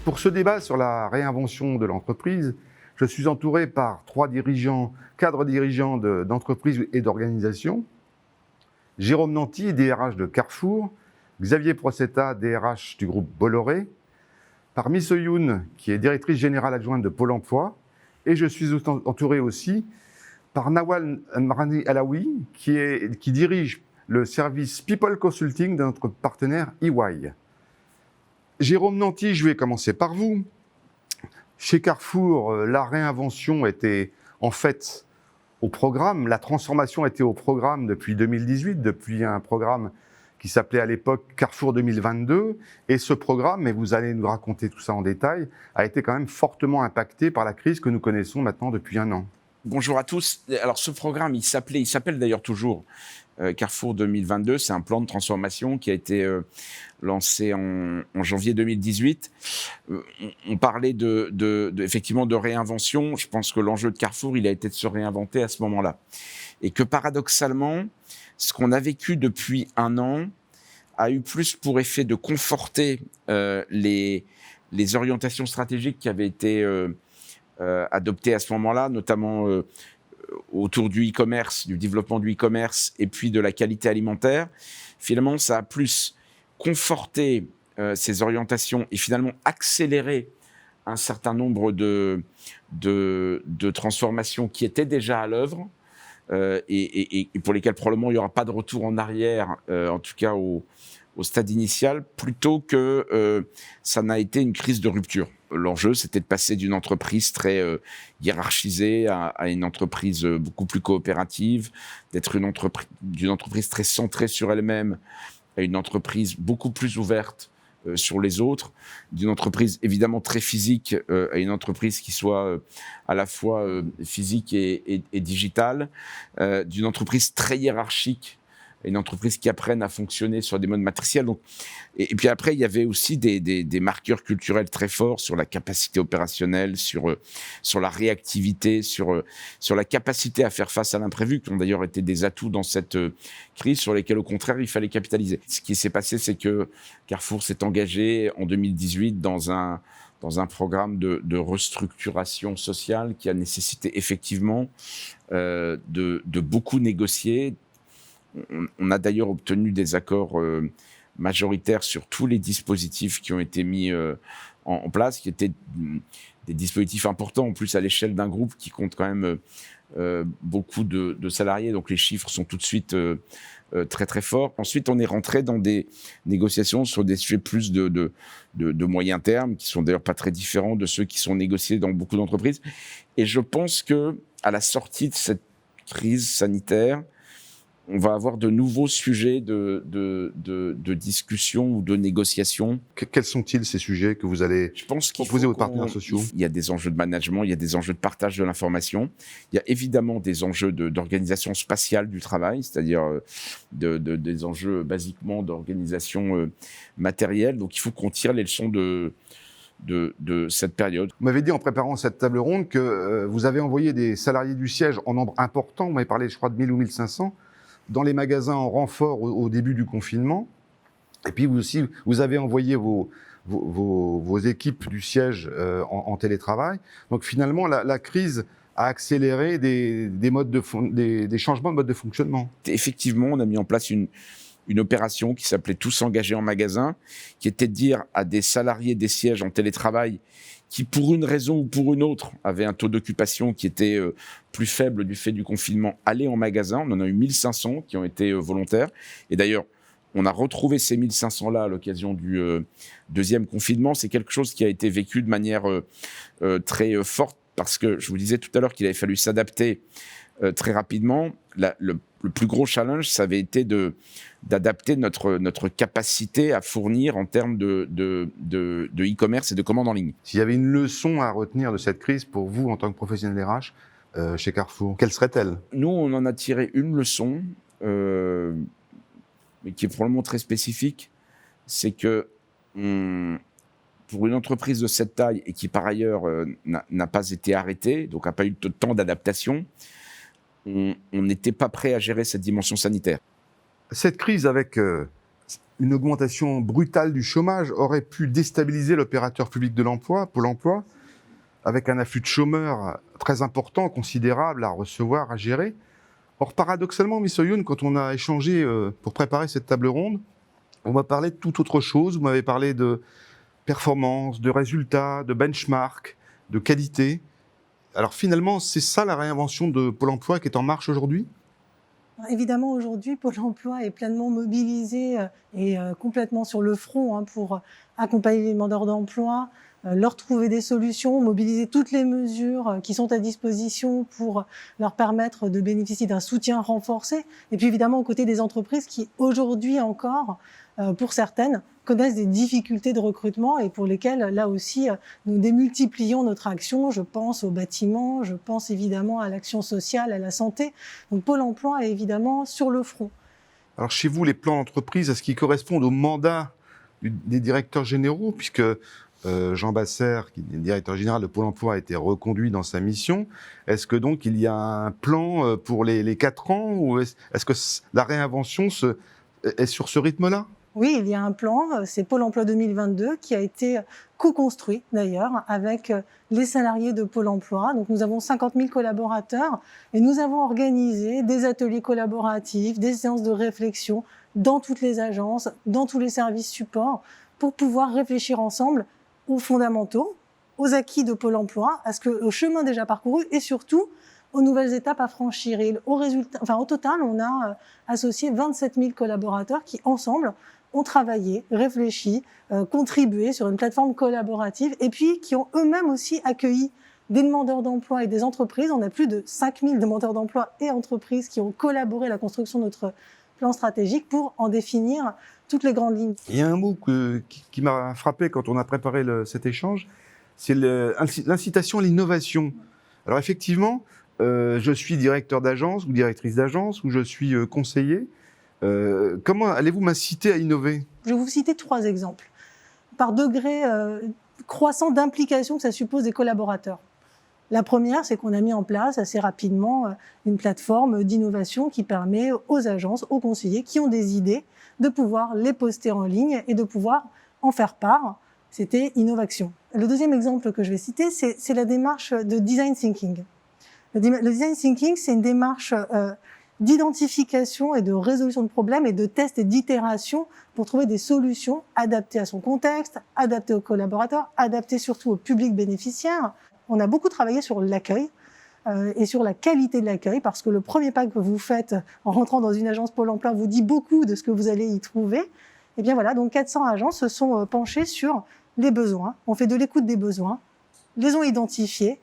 Pour ce débat sur la réinvention de l'entreprise, je suis entouré par 3 cadres dirigeants d'entreprises et d'organisations. Jérôme Nanty, DRH de Carrefour, Xavier Procetta, DRH du groupe Bolloré, par Miss Youn, qui est directrice générale adjointe de Pôle emploi, et je suis entouré aussi par Nawal Mrani Alaoui, qui dirige le service People Consulting de notre partenaire EY. Jérôme Nanty, je vais commencer par vous. Chez Carrefour, la réinvention était en fait au programme, la transformation était au programme depuis 2018, depuis un programme qui s'appelait à l'époque Carrefour 2022. Et ce programme, et vous allez nous raconter tout ça en détail, a été quand même fortement impacté par la crise que nous connaissons maintenant depuis 1 an. Bonjour à tous. Alors ce programme, il s'appelle d'ailleurs toujours Carrefour 2022. C'est un plan de transformation qui a été lancé en janvier 2018. On parlait effectivement de réinvention. Je pense que l'enjeu de Carrefour, il a été de se réinventer à ce moment-là. Et que paradoxalement, ce qu'on a vécu depuis 1 an a eu plus pour effet de conforter les orientations stratégiques qui avaient été adoptées à ce moment-là, notamment autour du e-commerce, du développement du e-commerce et puis de la qualité alimentaire. Finalement, ça a plus conforté ces orientations et finalement accéléré un certain nombre de transformations qui étaient déjà à l'œuvre et pour lesquelles probablement il n'y aura pas de retour en arrière, en tout cas au stade initial, plutôt que ça n'a été une crise de rupture. L'enjeu, c'était de passer d'une entreprise très hiérarchisée à une entreprise beaucoup plus coopérative, d'être d'une entreprise très centrée sur elle-même à une entreprise beaucoup plus ouverte sur les autres, d'une entreprise évidemment très physique à une entreprise qui soit à la fois physique et digitale, d'une entreprise très hiérarchique, une entreprise qui apprenne à fonctionner sur des modes matriciels. Donc, et puis après, il y avait aussi des marqueurs culturels très forts sur la capacité opérationnelle, sur la réactivité, sur la capacité à faire face à l'imprévu, qui ont d'ailleurs été des atouts dans cette crise, sur lesquels, au contraire, il fallait capitaliser. Ce qui s'est passé, c'est que Carrefour s'est engagé en 2018 dans un programme de restructuration sociale qui a nécessité effectivement de beaucoup négocier. On a d'ailleurs obtenu des accords majoritaires sur tous les dispositifs qui ont été mis en place, qui étaient des dispositifs importants, en plus à l'échelle d'un groupe qui compte quand même beaucoup de salariés. Donc les chiffres sont tout de suite très très forts. Ensuite, on est rentré dans des négociations sur des sujets plus de moyen terme, qui sont d'ailleurs pas très différents de ceux qui sont négociés dans beaucoup d'entreprises. Et je pense que à la sortie de cette crise sanitaire, on va avoir de nouveaux sujets de discussion ou de négociation. Quels sont-ils ces sujets que vous allez proposer aux partenaires sociaux ? Il y a des enjeux de management, il y a des enjeux de partage de l'information, il y a évidemment des enjeux d'organisation spatiale du travail, c'est-à-dire des enjeux basiquement d'organisation matérielle. Donc il faut qu'on tire les leçons de cette période. Vous m'avez dit en préparant cette table ronde que vous avez envoyé des salariés du siège en nombre important, vous m'avez parlé je crois de 1000 ou 1500, dans les magasins en renfort au début du confinement. Et puis vous avez envoyé vos équipes du siège en télétravail. Donc finalement, la crise a accéléré des changements de mode de fonctionnement. Effectivement, on a mis en place une opération qui s'appelait « Tous engagés en magasin », qui était de dire à des salariés des sièges en télétravail qui, pour une raison ou pour une autre, avaient un taux d'occupation qui était plus faible du fait du confinement, allaient en magasin. On en a eu 1500 qui ont été volontaires. Et d'ailleurs, on a retrouvé ces 1500-là à l'occasion du deuxième confinement. C'est quelque chose qui a été vécu de manière très forte, parce que je vous disais tout à l'heure qu'il avait fallu s'adapter très rapidement. Le plus gros challenge, ça avait été d'adapter notre capacité à fournir en termes de e-commerce et de commandes en ligne. S'il y avait une leçon à retenir de cette crise pour vous en tant que professionnel RH chez Carrefour, quelle serait-elle ? Nous, on en a tiré une leçon, mais qui est probablement très spécifique, c'est que pour une entreprise de cette taille et qui par ailleurs n'a pas été arrêtée, donc n'a pas eu de temps d'adaptation, on n'était pas prêt à gérer cette dimension sanitaire. Cette crise avec une augmentation brutale du chômage aurait pu déstabiliser l'opérateur public de l'emploi, Pôle emploi, avec un afflux de chômeurs très important, considérable à recevoir, à gérer. Or, paradoxalement, M. Youn, quand on a échangé pour préparer cette table ronde, on m'a parlé de toute autre chose. Vous m'avez parlé de performance, de résultats, de benchmark, de qualité. Alors finalement, c'est ça la réinvention de Pôle emploi qui est en marche aujourd'hui ? Évidemment, aujourd'hui, Pôle emploi est pleinement mobilisé et complètement sur le front pour accompagner les demandeurs d'emploi, leur trouver des solutions, mobiliser toutes les mesures qui sont à disposition pour leur permettre de bénéficier d'un soutien renforcé. Et puis évidemment, aux côtés des entreprises qui, aujourd'hui encore, pour certaines, connaissent des difficultés de recrutement et pour lesquelles, là aussi, nous démultiplions notre action. Je pense au bâtiment, je pense évidemment à l'action sociale, à la santé. Donc Pôle emploi est évidemment sur le front. Alors chez vous, les plans d'entreprise, est-ce qu'ils correspondent au mandat des directeurs généraux, puisque Jean Basser, qui est le directeur général de Pôle emploi, a été reconduit dans sa mission. Est-ce que donc il y a un plan pour les 4 ans, ou est-ce que la réinvention est sur ce rythme-là ? Oui, il y a un plan, c'est Pôle emploi 2022, qui a été co-construit d'ailleurs avec les salariés de Pôle emploi. Donc nous avons 50 000 collaborateurs et nous avons organisé des ateliers collaboratifs, des séances de réflexion dans toutes les agences, dans tous les services supports, pour pouvoir réfléchir ensemble aux fondamentaux, aux acquis de Pôle emploi, au chemin déjà parcouru et surtout aux nouvelles étapes à franchir. Et au total, on a associé 27 000 collaborateurs qui, ensemble, ont travaillé, réfléchi, contribué sur une plateforme collaborative et puis qui ont eux-mêmes aussi accueilli des demandeurs d'emploi et des entreprises. On a plus de 5 000 demandeurs d'emploi et entreprises qui ont collaboré à la construction de notre plan stratégique pour en définir toutes les grandes lignes. Il y a un mot qui m'a frappé quand on a préparé cet échange, c'est l'incitation à l'innovation. Alors effectivement, je suis directeur d'agence ou directrice d'agence ou je suis conseiller. Comment allez-vous m'inciter à innover ? Je vais vous citer 3 exemples, par degré croissant d'implication que ça suppose des collaborateurs. La première, c'est qu'on a mis en place assez rapidement une plateforme d'innovation qui permet aux agences, aux conseillers qui ont des idées, de pouvoir les poster en ligne et de pouvoir en faire part. C'était Innovation. Le deuxième exemple que je vais citer, c'est la démarche de Design Thinking. Le Design Thinking, c'est une démarche d'identification et de résolution de problèmes et de tests et d'itération pour trouver des solutions adaptées à son contexte, adaptées aux collaborateurs, adaptées surtout au public bénéficiaire. On a beaucoup travaillé sur l'accueil et sur la qualité de l'accueil parce que le premier pas que vous faites en rentrant dans une agence Pôle emploi vous dit beaucoup de ce que vous allez y trouver. Et bien voilà, donc 400 agences se sont penchées sur les besoins, ont fait de l'écoute des besoins, les ont identifiés,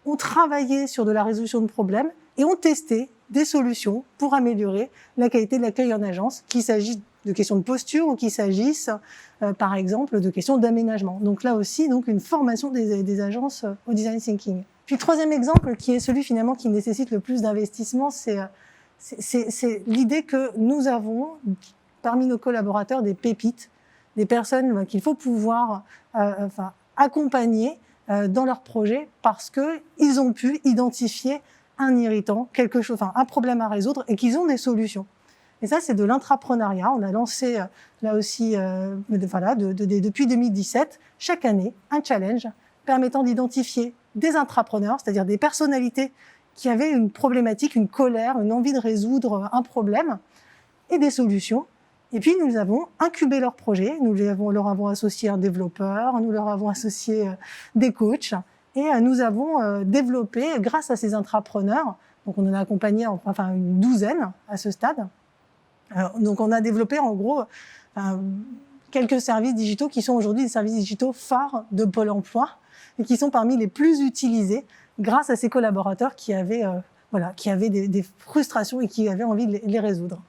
ont travaillé sur de la résolution de problèmes et ont testé des solutions pour améliorer la qualité de l'accueil en agence, qu'il s'agisse de questions de posture ou qu'il s'agisse, par exemple, de questions d'aménagement. Donc là aussi, une formation des agences au design thinking. Puis le troisième exemple, qui est celui finalement qui nécessite le plus d'investissement, c'est l'idée que nous avons parmi nos collaborateurs des pépites, des personnes qu'il faut pouvoir accompagner dans leur projet parce qu'ils ont pu identifier un irritant, quelque chose, un problème à résoudre et qu'ils ont des solutions. Et ça, c'est de l'intrapreneuriat. On a lancé là aussi, depuis 2017, chaque année, un challenge permettant d'identifier des intrapreneurs, c'est-à-dire des personnalités qui avaient une problématique, une colère, une envie de résoudre un problème et des solutions. Et puis, nous avons incubé leurs projets. Nous leur avons associé un développeur, nous leur avons associé des coachs. Et nous avons développé, grâce à ces intrapreneurs, donc on en a accompagné une douzaine à ce stade. Donc on a développé en gros quelques services digitaux qui sont aujourd'hui des services digitaux phares de Pôle emploi et qui sont parmi les plus utilisés grâce à ces collaborateurs qui avaient des frustrations et qui avaient envie de les résoudre.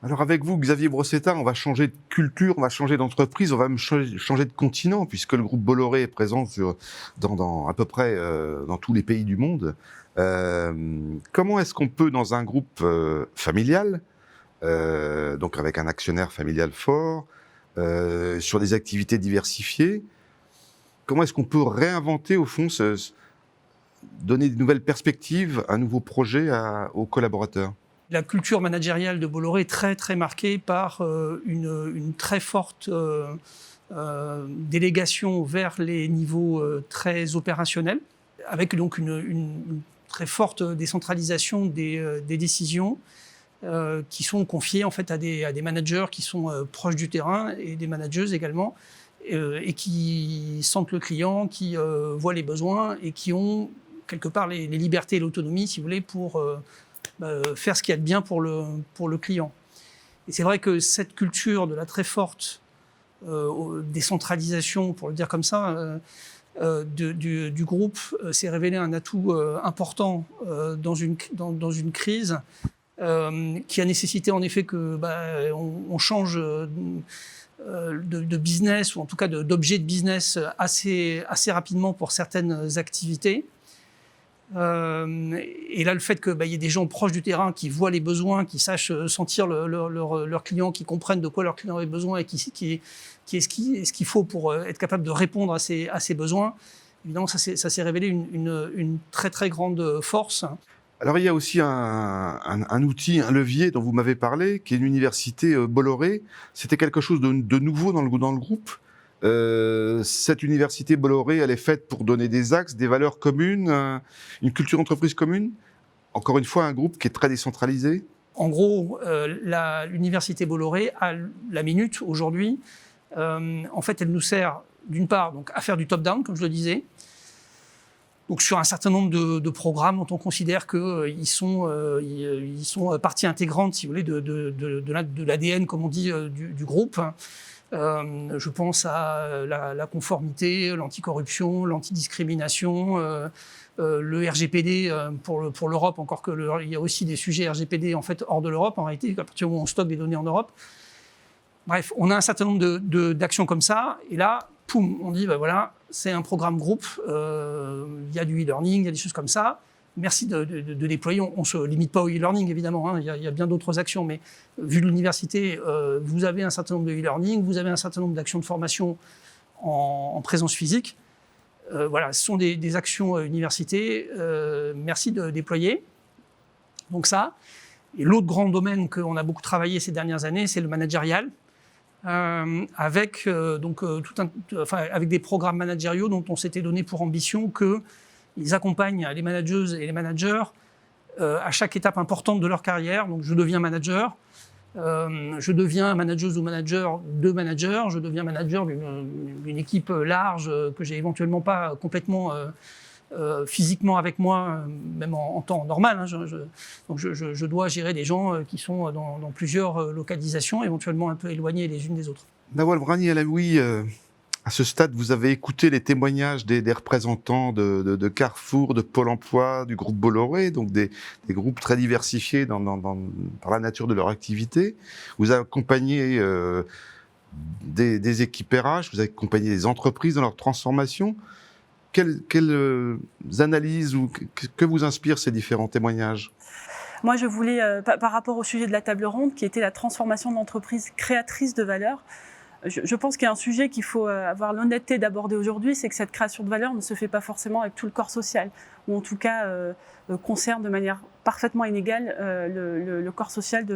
Alors avec vous, Xavier Brossetta, on va changer de culture, on va changer d'entreprise, on va même changer de continent, puisque le groupe Bolloré est présent dans à peu près dans tous les pays du monde. Comment est-ce qu'on peut, dans un groupe familial, donc avec un actionnaire familial fort, sur des activités diversifiées, comment est-ce qu'on peut réinventer, au fond, donner de nouvelles perspectives, un nouveau projet aux collaborateurs ? La culture managériale de Bolloré est très, très marquée par une très forte délégation vers les niveaux très opérationnels, avec donc une très forte décentralisation des décisions qui sont confiées en fait à des managers qui sont proches du terrain et des managers également, et qui sentent le client, qui voient les besoins et qui ont quelque part les libertés et l'autonomie, si vous voulez, pour faire ce qu'il y a de bien pour le client. Et c'est vrai que cette culture de la très forte décentralisation, pour le dire comme ça, du groupe s'est révélé un atout important dans une crise qui a nécessité en effet que on change de business, ou en tout cas d'objet de business assez rapidement pour certaines activités. Et là, le fait qu'il y ait des gens proches du terrain qui voient les besoins, qui sachent sentir leurs clients, qui comprennent de quoi leurs clients ont besoin et qui est ce qu'il faut pour être capable de répondre à ces besoins, évidemment, ça s'est révélé une très, très grande force. Alors, il y a aussi un outil, un levier dont vous m'avez parlé, qui est l'université Bolloré. C'était quelque chose de nouveau dans le groupe. Cette université Bolloré, elle est faite pour donner des axes, des valeurs communes, une culture d'entreprise commune. Encore une fois, un groupe qui est très décentralisé. En gros, l'université Bolloré a la minute aujourd'hui. En fait, elle nous sert d'une part donc, à faire du top-down, comme je le disais. Donc, sur un certain nombre de programmes dont on considère qu'ils sont partie intégrante, si vous voulez, de l'ADN, comme on dit, du groupe. Je pense à la conformité, l'anticorruption, l'antidiscrimination, le RGPD pour l'Europe, encore il y a aussi des sujets RGPD en fait hors de l'Europe, en réalité, à partir du moment où on stocke des données en Europe. Bref, on a un certain nombre d'actions comme ça, et là, poum, on dit, voilà, c'est un programme groupe, il y a du e-learning, il y a des choses comme ça. Merci de déployer. On ne se limite pas au e-learning, évidemment. Hein. Il y a bien d'autres actions. Mais vu de l'université, vous avez un certain nombre de e-learning, vous avez un certain nombre d'actions de formation en présence physique. Voilà, ce sont des actions universités. Merci de déployer. Donc ça. Et l'autre grand domaine qu'on a beaucoup travaillé ces dernières années, c'est le managérial. Avec des programmes managériaux dont on s'était donné pour ambition qu'ils accompagnent les manageuses et les managers à chaque étape importante de leur carrière. Donc, je deviens manager, je deviens manageuse ou manager de manager, je deviens manager d'une équipe large que j'ai éventuellement pas complètement physiquement avec moi, même en temps normal. Hein. Donc, je dois gérer des gens qui sont dans plusieurs localisations, éventuellement un peu éloignées les unes des autres. Nawal Brani-Alaoui, à ce stade, vous avez écouté les témoignages des représentants de Carrefour, de Pôle emploi, du groupe Bolloré, donc des groupes très diversifiés par la nature de leur activité. Vous accompagnez des équipes RH, vous accompagnez des entreprises dans leur transformation. Quelles analyses ou que vous inspirent ces différents témoignages ? Moi, je voulais, par rapport au sujet de la table ronde, qui était la transformation de l'entreprise créatrice de valeur, je pense qu'il y a un sujet qu'il faut avoir l'honnêteté d'aborder aujourd'hui, c'est que cette création de valeur ne se fait pas forcément avec tout le corps social, ou en tout cas concerne de manière parfaitement inégale le corps social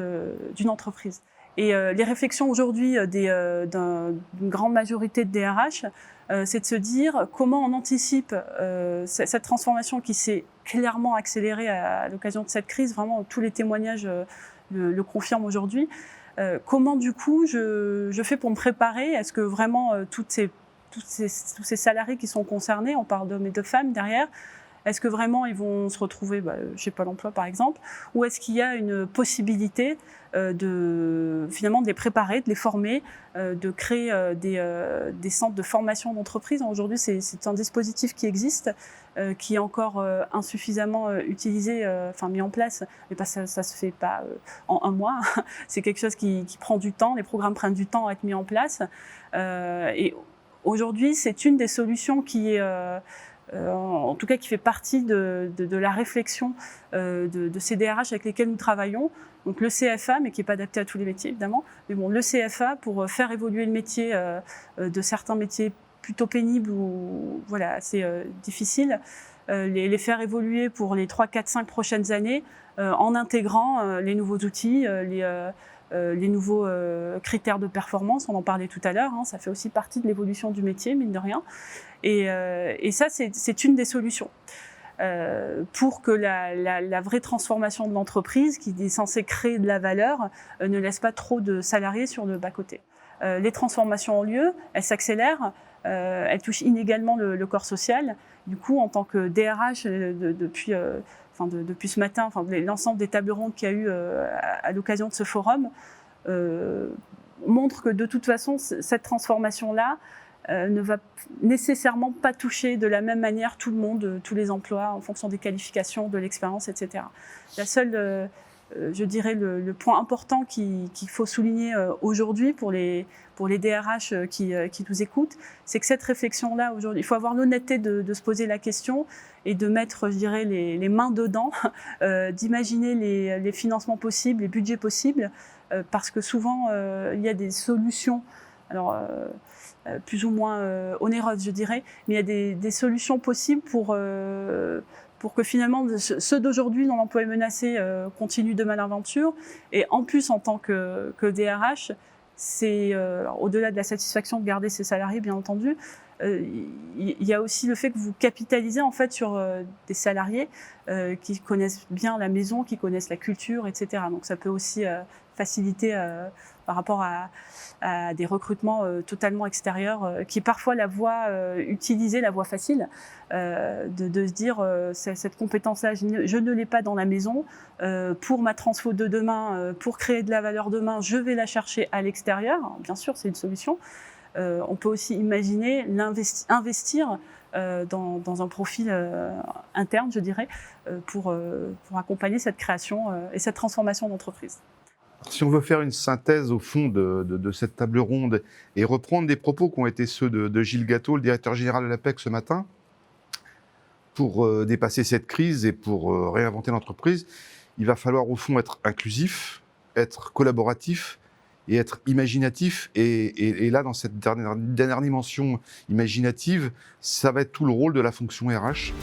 d'une entreprise. Et les réflexions aujourd'hui d'une grande majorité de DRH, c'est de se dire comment on anticipe cette transformation qui s'est clairement accélérée à l'occasion de cette crise. Vraiment, tous les témoignages le confirment aujourd'hui. Comment, du coup, je fais pour me préparer? Est-ce que vraiment tous ces salariés qui sont concernés, on parle d'hommes et de femmes derrière, est-ce que vraiment ils vont se retrouver chez Pôle emploi, par exemple, ou est-ce qu'il y a une possibilité finalement de les préparer, de les former, de créer des centres de formation d'entreprise? Aujourd'hui, c'est un dispositif qui existe, qui est encore insuffisamment utilisé, mis en place, mais ça se fait pas en un mois. C'est quelque chose qui prend du temps. Les programmes prennent du temps à être mis en place. Et aujourd'hui, c'est une des solutions qui est en tout cas qui fait partie de la réflexion de ces DRH avec lesquels nous travaillons. Donc le CFA, mais qui n'est pas adapté à tous les métiers évidemment, mais bon, le CFA pour faire évoluer le métier de certains métiers plutôt pénibles ou assez difficiles, les faire évoluer pour les 3, 4, 5 prochaines années en intégrant les nouveaux outils, les nouveaux critères de performance, on en parlait tout à l'heure, hein, ça fait aussi partie de l'évolution du métier, mine de rien. Et ça, c'est une des solutions. Pour que la vraie transformation de l'entreprise, qui est censée créer de la valeur, ne laisse pas trop de salariés sur le bas-côté. Les transformations ont lieu, elles s'accélèrent, elles touchent inégalement le corps social. Du coup, en tant que DRH, depuis ce matin, l'ensemble des tables rondes qu'il y a eu à l'occasion de ce forum montre que de toute façon, cette transformation-là ne va nécessairement pas toucher de la même manière tout le monde, tous les emplois, en fonction des qualifications, de l'expérience, etc. La seule, je dirais, le point important qu'il faut souligner aujourd'hui pour les DRH qui nous écoutent, c'est que cette réflexion-là, aujourd'hui, il faut avoir l'honnêteté de se poser la question et de mettre, je dirais, les mains dedans, d'imaginer les financements possibles, les budgets possibles, parce que souvent, il y a des solutions, alors plus ou moins onéreuses, je dirais, mais il y a des solutions possibles pour que finalement ceux d'aujourd'hui dont l'emploi est menacé continuent demain l'aventure. Et en plus, en tant que DRH, c'est au-delà de la satisfaction de garder ses salariés, bien entendu, il y a aussi le fait que vous capitalisez en fait sur des salariés qui connaissent bien la maison, qui connaissent la culture, etc. Donc ça peut aussi faciliter par rapport à des recrutements totalement extérieurs qui parfois la voie utilisée, la voie facile, de se dire cette compétence-là, je ne l'ai pas dans la maison, pour ma transfo de demain, pour créer de la valeur demain, je vais la chercher à l'extérieur. Bien sûr, c'est une solution. On peut aussi imaginer investir dans un profil interne, je dirais, pour accompagner cette création et cette transformation d'entreprise. Si on veut faire une synthèse au fond de cette table ronde et reprendre des propos qui ont été ceux de Gilles Gatteau, le directeur général de l'APEC ce matin, pour dépasser cette crise et pour réinventer l'entreprise, il va falloir au fond être inclusif, être collaboratif et être imaginatif. Et là, dans cette dernière dimension imaginative, ça va être tout le rôle de la fonction RH.